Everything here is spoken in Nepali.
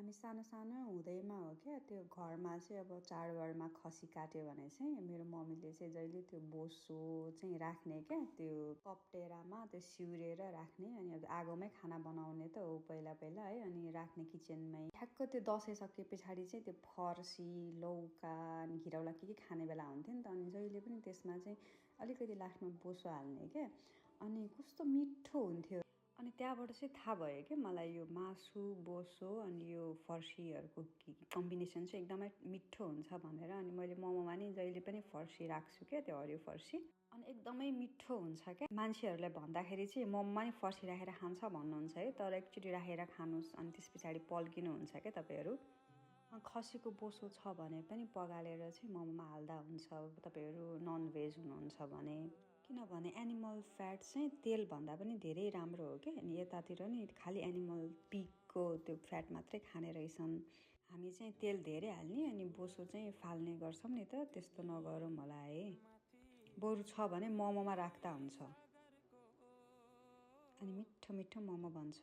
हामी सानो सानो हुँदैमा हो क्या त्यो घरमा चाहिँ अब चाडबाडमा खसी काट्यो भने चाहिँ मेरो मम्मीले चाहिँ जहिले त्यो बोसो चाहिँ राख्ने क्या त्यो कप्टेरामा त्यो सिउरेर राख्ने अनि अब आगोमै खाना बनाउने त हो पहिला पहिला है अनि राख्ने किचनमै ठ्याक्क त्यो दसैँ सके पछाडि चाहिँ त्यो फर्सी लौका अनि घिरौला के खाने बेला हुन्थ्यो नि त अनि जहिले पनि त्यसमा चाहिँ अलिकति लास्टमा बोसो हाल्ने क्या अनि कस्तो मिठो हुन्थ्यो अनि त्यहाँबाट चाहिँ थाहा भयो कि मलाई यो मासु बोसो अनि यो फर्सीहरूको कम्बिनेसन चाहिँ एकदमै मिठो हुन्छ भनेर अनि मैले मोमोमा नि जहिले पनि फर्सी राख्छु क्या त्यो हरियो फर्सी अनि एकदमै मिठो हुन्छ क्या मान्छेहरूलाई भन्दाखेरि चाहिँ मोमोमा नि फर्सी राखेर खान्छ भन्नुहुन्छ है तर एकचोटि राखेर खानुहोस् अनि त्यस पछाडि पल्किनुहुन्छ क्या तपाईँहरू खसीको बोसो छ भने पनि पगालेर चाहिँ मोमोमा हाल्दा हुन्छ तपाईँहरू नन भेज हुनुहुन्छ भने किनभने एनिमल फ्याट चाहिँ तेलभन्दा पनि धेरै राम्रो हो कि अनि यतातिर नि खालि एनिमल पिगको त्यो फ्याट मात्रै खाने रहेछन् हामी चाहिँ तेल धेरै हाल्ने अनि बोसो चाहिँ फाल्ने गर्छौँ नि त त्यस्तो नगरौँ होला है बरु छ भने मोमोमा राख्दा हुन्छ अनि मिठो मिठो मोमो बन्छ